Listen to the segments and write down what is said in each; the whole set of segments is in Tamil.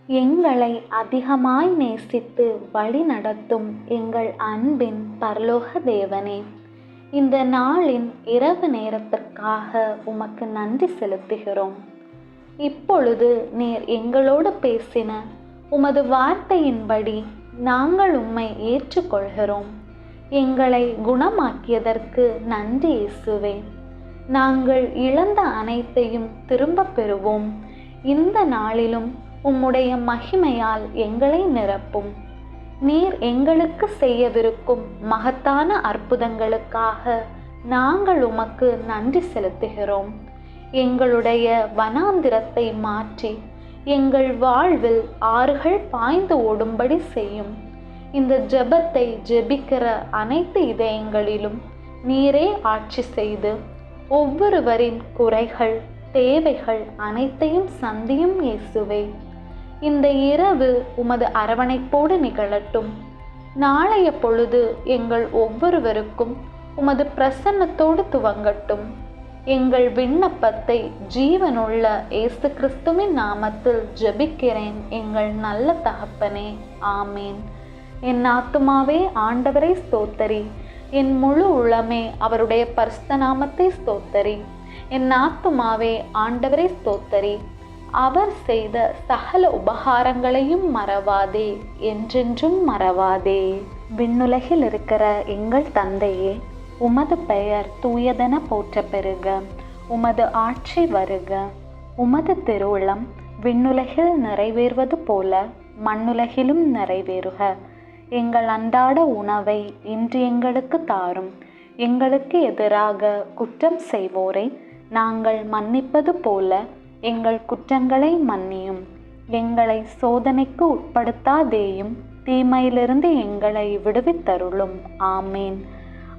எங்களை அதிகமாய் நேசித்து வழி நடத்தும் எங்கள் அன்பின் பரலோக தேவனே, இந்த நாளின் இரவு நேரத்திற்காக உமக்கு நன்றி செலுத்துகிறோம். இப்பொழுது நீர் எங்களோடு பேசின உமது வார்த்தையின்படி நாங்கள் உம்மை ஏற்றுக்கொள்கிறோம். எங்களை குணமாக்கியதற்கு நன்றி இயேசுவே. நாங்கள் இழந்த அனைத்தையும் திரும்ப பெறுவோம். இந்த நாளிலும் உம்முடைய மகிமையால் எங்களை நிரப்பும். நீர் எங்களுக்கு செய்யவிருக்கும் மகத்தான அற்புதங்களுக்காக நாங்கள் உமக்கு நன்றி செலுத்துகிறோம். எங்களுடைய வனாந்திரத்தை மாற்றி எங்கள் வாழ்வில் ஆறுகள் பாய்ந்து ஓடும்படி செய்யும். இந்த ஜெபத்தை ஜெபிக்கிற அனைத்து இதயங்களிலும் நீரே ஆட்சி செய்து ஒவ்வொருவரின் குறைகள் தேவைகள் அனைத்தையும் சந்தியும் இயேசுவே. இந்த இரவு உமது அரவணைப்போடு நிகழட்டும். நாளைய பொழுது எங்கள் ஒவ்வொருவருக்கும் உமது பிரசன்னத்தோடு துவங்கட்டும். எங்கள் விண்ணப்பத்தை ஜீவனுள்ள இயேசு கிறிஸ்துவின் நாமத்தில் ஜெபிக்கிறேன் எங்கள் நல்ல தகப்பனே, ஆமேன். என் ஆத்துமாவே ஆண்டவரை ஸ்தோத்தரி, என் முழு உளமே அவருடைய பரிசுத்த நாமத்தை ஸ்தோத்தரி. என் ஆத்துமாவே ஆண்டவரை ஸ்தோத்தரி, அவர் செய்த சகல உபகாரங்களையும் மறவாதே, என்றென்றும் மறவாதே. விண்ணுலகில் இருக்கிற எங்கள் தந்தையே, உமது பெயர் தூயதென போற்ற பெறுக. உமது ஆட்சி வருக. உமது திருவுளம் விண்ணுலகில் நிறைவேறுவது போல மண்ணுலகிலும் நிறைவேறுக. எங்கள் அன்றாட உணவை இன்று எங்களுக்கு தாரும். எங்களுக்கு எதிராக குற்றம் செய்வோரை நாங்கள் மன்னிப்பது போல எங்கள் குற்றங்களை மன்னியும். எங்களை சோதனைக்கு உட்படுத்தாதேயும், தீமையிலிருந்து எங்களை விடுவித்தருளும். ஆமேன்.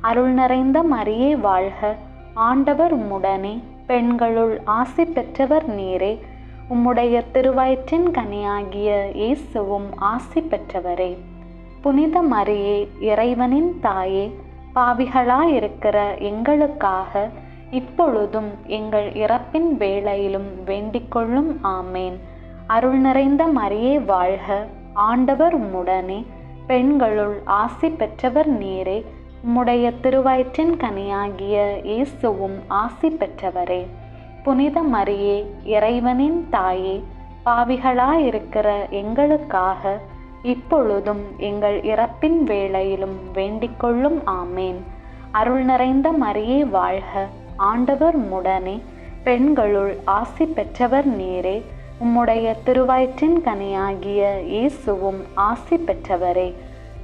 அருள் நிறைந்த மரியே வாழ்க. ஆண்டவர் உம்முடனே, பெண்களுள் ஆசி பெற்றவர் நீரே. உம்முடைய திருவயிற்றின் கனியாகிய இயேசுவும் ஆசி பெற்றவரே. புனித மரியே, இறைவனின் தாயே, பாவிகளாயிருக்கிற எங்களுக்காக இப்பொழுதும் எங்கள் இறப்பின் வேளையிலும் வேண்டிக்கொள்ளும். ஆமேன். அருள் நிறைந்த மரியே வாழ்க. ஆண்டவர் உம்முடனே, பெண்களுள் ஆசி பெற்றவர் நீரே. உம்முடைய திருவயிற்றின் கனியாகிய இயேசுவும் ஆசி பெற்றவரே. புனித மரியே, இறைவனின் தாயே, பாவிகளாயிருக்கிற எங்களுக்காக இப்பொழுதும் எங்கள் இறப்பின் வேளையிலும் வேண்டிக்கொள்ளும். ஆமேன். அருள் நிறைந்த மரியே வாழ்க. ஆண்டவர் உம்முடனே, பெண்களுள் ஆசி பெற்றவர் நீரே. உம்முடைய திருவயிற்றின் கனியாகிய இயேசுவும் ஆசி பெற்றவரே.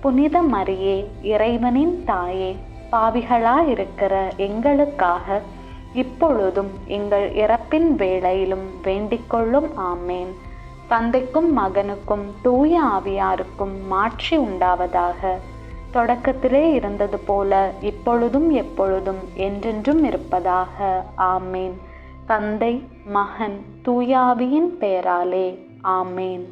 புனித மரியே, இறைவனின் தாயே, பாவிகளாயிருக்கிற எங்களுக்காக இப்பொழுதும் எங்கள் இறப்பின் வேளையிலும் வேண்டிக்கொள்ளும். ஆமேன். தந்தைக்கும் மகனுக்கும் தூய ஆவியாருக்கும் மாட்சி உண்டாவதாக. தொடக்கத்திலே இருந்தது போல இப்பொழுதும் எப்பொழுதும் என்றென்றும் இருப்பதாக. ஆமேன். தந்தை, மகன், தூய ஆவியின் பெயராலே. ஆமேன்.